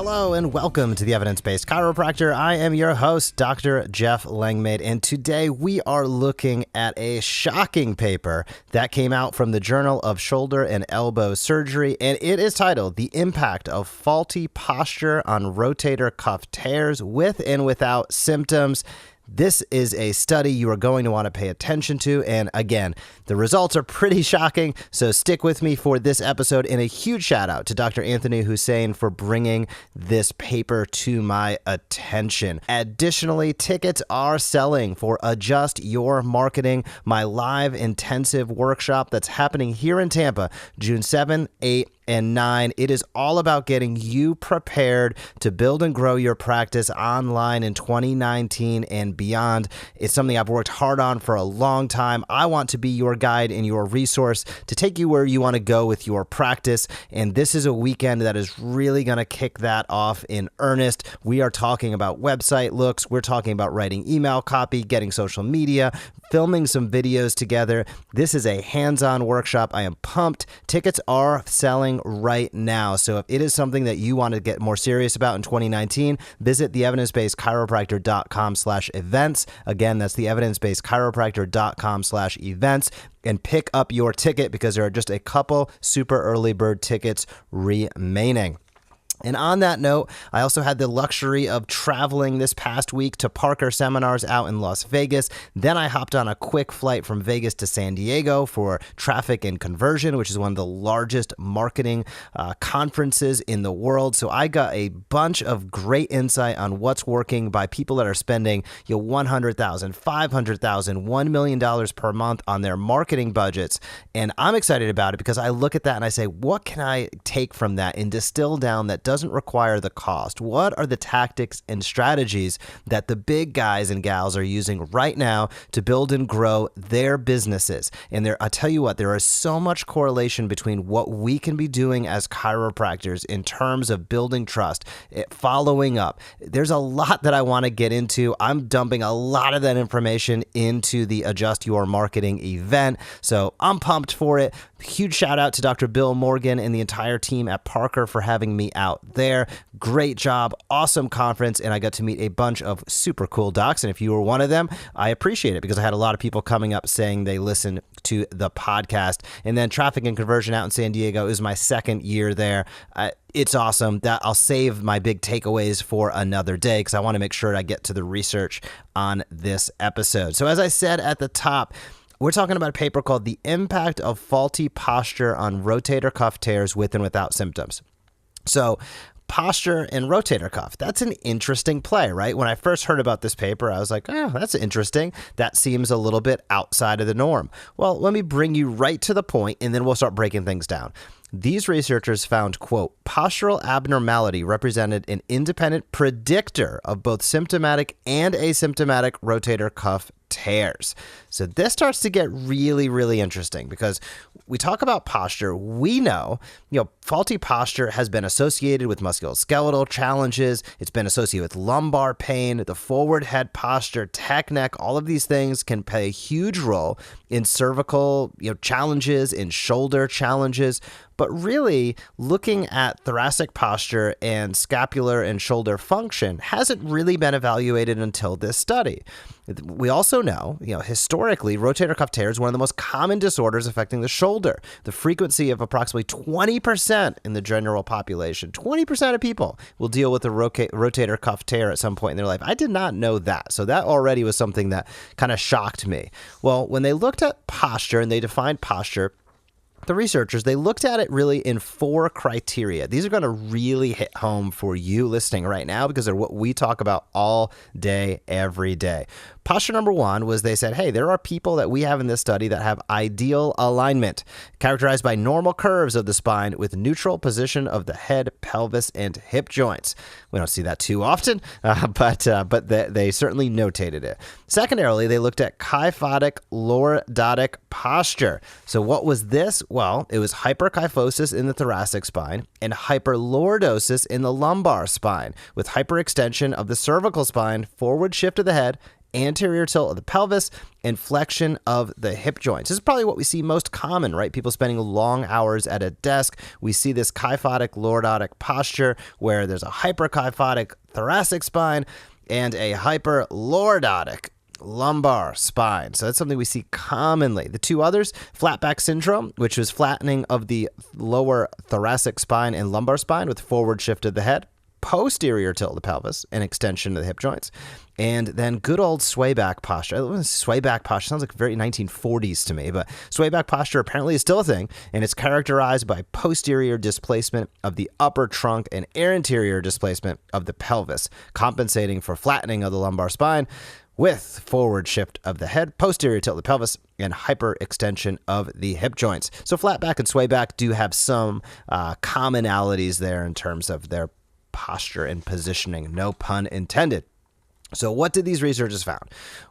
Hello and welcome to the Evidence-Based Chiropractor. I am your host, Dr. Jeff Langmaid, and today we are looking at a shocking paper that came out from the Journal of Shoulder and Elbow Surgery, and it is titled The Impact of Faulty Posture on Rotator Cuff Tears with and Without Symptoms. This is a study you are going to want to pay attention to, and again, the results are pretty shocking, so stick with me for this episode, and a huge shout out to Dr. Anthony Hussein for bringing this paper to my attention. Additionally, tickets are selling for Adjust Your Marketing, my live intensive workshop that's happening here in Tampa, June 7, 8, and 9. It is all about getting you prepared to build and grow your practice online in 2019 and beyond. It's something I've worked hard on for a long time. I want to be your guide and your resource to take you where you want to go with your practice. And this is a weekend that is really going to kick that off in earnest. We are talking about website looks. We're talking about writing email copy, getting social media, filming some videos together. This is a hands-on workshop. I am pumped. Tickets are selling right now. So if it is something that you want to get more serious about in 2019, visit theevidencebasedchiropractor.com/events. Again, that's theevidencebasedchiropractor.com/events and pick up your ticket because there are just a couple super early bird tickets remaining. And on that note, I also had the luxury of traveling this past week to Parker Seminars out in Las Vegas. Then I hopped on a quick flight from Vegas to San Diego for Traffic and Conversion, which is one of the largest marketing conferences in the world. So I got a bunch of great insight on what's working by people that are spending $100,000, $500,000, $1 million per month on their marketing budgets. And I'm excited about it because I look at that and I say, what can I take from that and distill down that doesn't require the cost? What are the tactics and strategies that the big guys and gals are using right now to build and grow their businesses? And I tell you what, there is so much correlation between what we can be doing as chiropractors in terms of building trust, following up. There's a lot that I want to get into. I'm dumping a lot of that information into the Adjust Your Marketing event, so I'm pumped for it. Huge shout out to Dr. Bill Morgan and the entire team at Parker for having me out there. Great job, awesome conference, and I got to meet a bunch of super cool docs. And if you were one of them, I appreciate it because I had a lot of people coming up saying they listen to the podcast. And then Traffic and Conversion out in San Diego is my second year there. It's awesome. That I'll save my big takeaways for another day because I want to make sure I get to the research on this episode. So as I said at the top, we're talking about a paper called The Impact of Faulty Posture on Rotator Cuff Tears with and Without Symptoms. So posture and rotator cuff, that's an interesting play, right? When I first heard about this paper, I was like, oh, that's interesting. That seems a little bit outside of the norm. Well, let me bring you right to the point, and then we'll start breaking things down. These researchers found, quote, postural abnormality represented an independent predictor of both symptomatic and asymptomatic rotator cuff tears. So this starts to get really, really interesting because we talk about posture. We know, faulty posture has been associated with musculoskeletal challenges. It's been associated with lumbar pain, the forward head posture, tech neck. All of these things can play a huge role in cervical, challenges, in shoulder challenges. But really, looking at thoracic posture and scapular and shoulder function hasn't really been evaluated until this study. We also know, historically, rotator cuff tear is one of the most common disorders affecting the shoulder. The frequency of approximately 20% in the general population. 20% of people will deal with a rotator cuff tear at some point in their life. I did not know that. So that already was something that kind of shocked me. Well, when they looked at posture and they defined posture, the researchers, they looked at it really in 4 criteria. These are going to really hit home for you listening right now because they're what we talk about all day, every day. Posture number 1 was they said, hey, there are people that we have in this study that have ideal alignment, characterized by normal curves of the spine with neutral position of the head, pelvis, and hip joints. We don't see that too often, but they certainly notated it. Secondarily, they looked at kyphotic lordotic posture. So what was this? Well, it was hyperkyphosis in the thoracic spine and hyperlordosis in the lumbar spine with hyperextension of the cervical spine, forward shift of the head, anterior tilt of the pelvis, and flexion of the hip joints. This is probably what we see most common, right? People spending long hours at a desk. We see this kyphotic lordotic posture where there's a hyperkyphotic thoracic spine and a hyperlordotic lumbar spine. So that's something we see commonly. The two others, flat back syndrome, which is flattening of the lower thoracic spine and lumbar spine with forward shift of the head, posterior tilt of the pelvis and extension of the hip joints, and then good old sway back posture. Sway back posture sounds like very 1940s to me, but sway back posture apparently is still a thing, and it's characterized by posterior displacement of the upper trunk and anterior displacement of the pelvis, compensating for flattening of the lumbar spine with forward shift of the head, posterior tilt of the pelvis, and hyperextension of the hip joints. So flat back and sway back do have some commonalities there in terms of their posture and positioning, no pun intended. So what did these researchers found?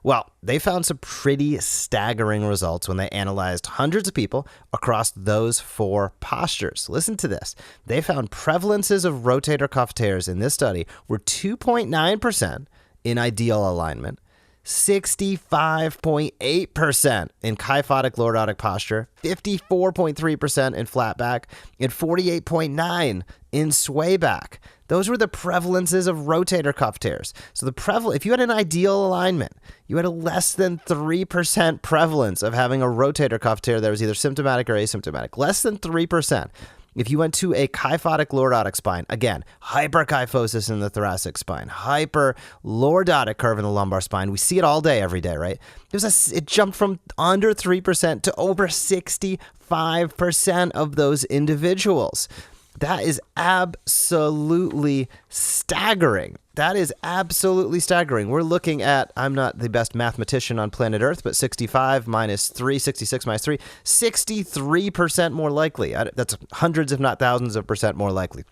Well, they found some pretty staggering results when they analyzed hundreds of people across those four postures. Listen to this. They found prevalences of rotator cuff tears in this study were 2.9% in ideal alignment, 65.8% in kyphotic lordotic posture, 54.3% in flat back, and 48.9% in sway back. Those were the prevalences of rotator cuff tears. So if you had an ideal alignment, you had a less than 3% prevalence of having a rotator cuff tear that was either symptomatic or asymptomatic. Less than 3%. If you went to a kyphotic lordotic spine, again, hyperkyphosis in the thoracic spine, hyperlordotic curve in the lumbar spine. We see it all day, every day, right? It jumped from under 3% to over 65% of those individuals. That is absolutely staggering. That is absolutely staggering. We're looking at, I'm not the best mathematician on planet Earth, but 65 minus 3, 66 minus 3, 63% more likely. That's hundreds, if not thousands of percent more likely.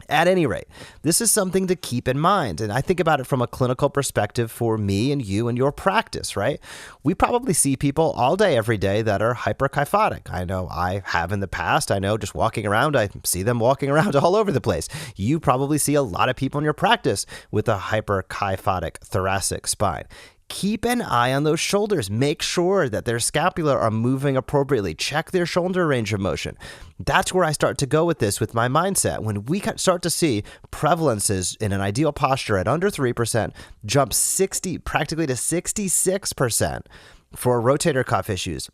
At any rate, this is something to keep in mind. And I think about it from a clinical perspective for me and you and your practice, right? We probably see people all day, every day that are hyperkyphotic. I know I have in the past. I know just walking around, I see them walking around all over the place. You probably see a lot of people in your practice with a hyperkyphotic thoracic spine. Keep an eye on those shoulders. Make sure that their scapula are moving appropriately. Check their shoulder range of motion. That's where I start to go with this with my mindset. When we start to see prevalences in an ideal posture at under 3%, jump practically to 66% for rotator cuff issues.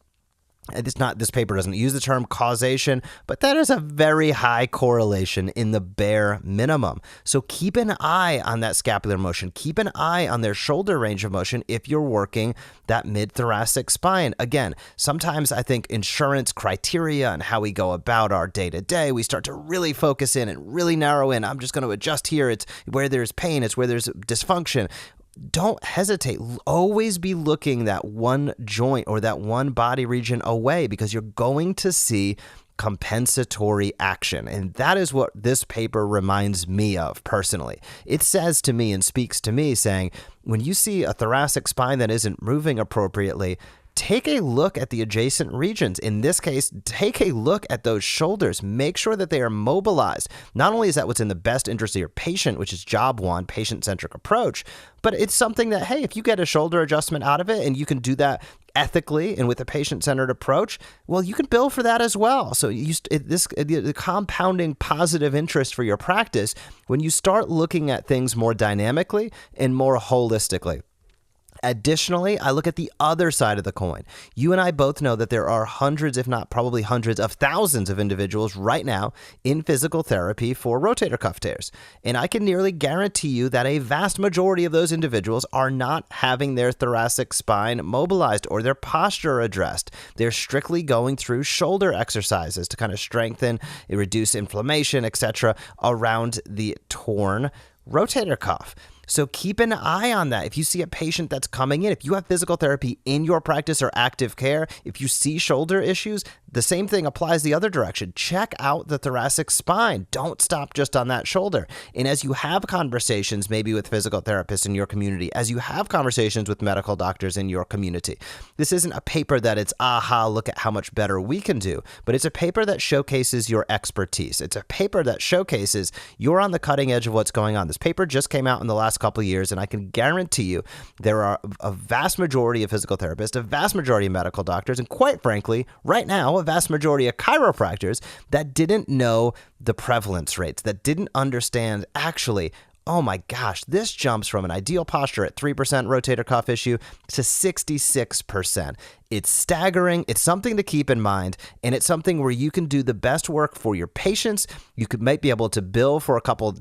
This paper doesn't use the term causation, but that is a very high correlation in the bare minimum. So keep an eye on that scapular motion. Keep an eye on their shoulder range of motion if you're working that mid-thoracic spine. Again, sometimes I think insurance criteria and how we go about our day-to-day, we start to really focus in and really narrow in. I'm just going to adjust here. It's where there's pain. It's where there's dysfunction. Don't hesitate. Always be looking that one joint or that one body region away, because you're going to see compensatory action. And that is what this paper reminds me of personally. It says to me and speaks to me saying, when you see a thoracic spine that isn't moving appropriately, take a look at the adjacent regions. In this case, take a look at those shoulders. Make sure that they are mobilized. Not only is that what's in the best interest of your patient, which is job one, patient-centric approach, but it's something that, hey, if you get a shoulder adjustment out of it and you can do that ethically and with a patient-centered approach, well, you can bill for that as well. So the compounding positive interest for your practice when you start looking at things more dynamically and more holistically. Additionally, I look at the other side of the coin. You and I both know that there are hundreds, if not probably hundreds of thousands of individuals right now in physical therapy for rotator cuff tears. And I can nearly guarantee you that a vast majority of those individuals are not having their thoracic spine mobilized or their posture addressed. They're strictly going through shoulder exercises to kind of strengthen, reduce inflammation, etc. around the torn rotator cuff. So keep an eye on that. If you see a patient that's coming in, if you have physical therapy in your practice or active care, if you see shoulder issues, the same thing applies the other direction. Check out the thoracic spine. Don't stop just on that shoulder. And as you have conversations, maybe with physical therapists in your community, as you have conversations with medical doctors in your community, this isn't a paper that it's, look at how much better we can do, but it's a paper that showcases your expertise. It's a paper that showcases you're on the cutting edge of what's going on. This paper just came out in the last couple of years, and I can guarantee you there are a vast majority of physical therapists, a vast majority of medical doctors, and quite frankly, right now, a vast majority of chiropractors that didn't know the prevalence rates, that didn't understand actually, oh my gosh, this jumps from an ideal posture at 3% rotator cuff issue to 66%. It's staggering. It's something to keep in mind, and it's something where you can do the best work for your patients. You might be able to bill for a couple,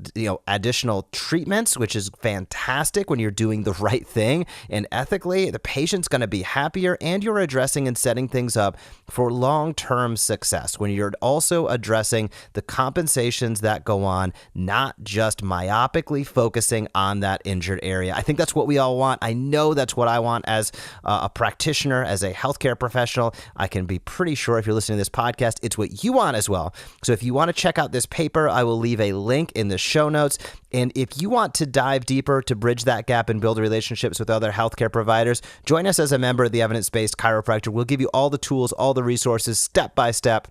additional treatments, which is fantastic when you're doing the right thing. And ethically, the patient's going to be happier, and you're addressing and setting things up for long-term success when you're also addressing the compensations that go on, not just myopically focusing on that injured area. I think that's what we all want. I know that's what I want as a practitioner, as a healthcare professional. I can be pretty sure if you're listening to this podcast, it's what you want as well. So if you want to check out this paper, I will leave a link in the show notes. And if you want to dive deeper to bridge that gap and build relationships with other healthcare providers, join us as a member of the Evidence-Based Chiropractor. We'll give you all the tools, all the resources, step by step,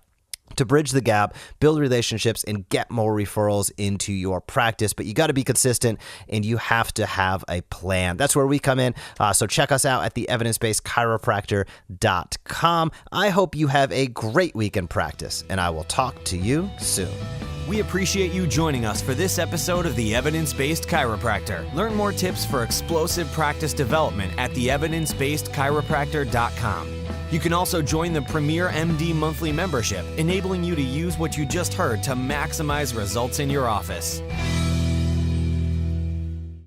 to bridge the gap, build relationships, and get more referrals into your practice. But you got to be consistent, and you have to have a plan. That's where we come in. So check us out at the evidencebasedchiropractor.com. I hope you have a great week in practice, and I will talk to you soon. We appreciate you joining us for this episode of The Evidence-Based Chiropractor. Learn more tips for explosive practice development at theevidencebasedchiropractor.com. You can also join the Premier MD monthly membership, enabling you to use what you just heard to maximize results in your office.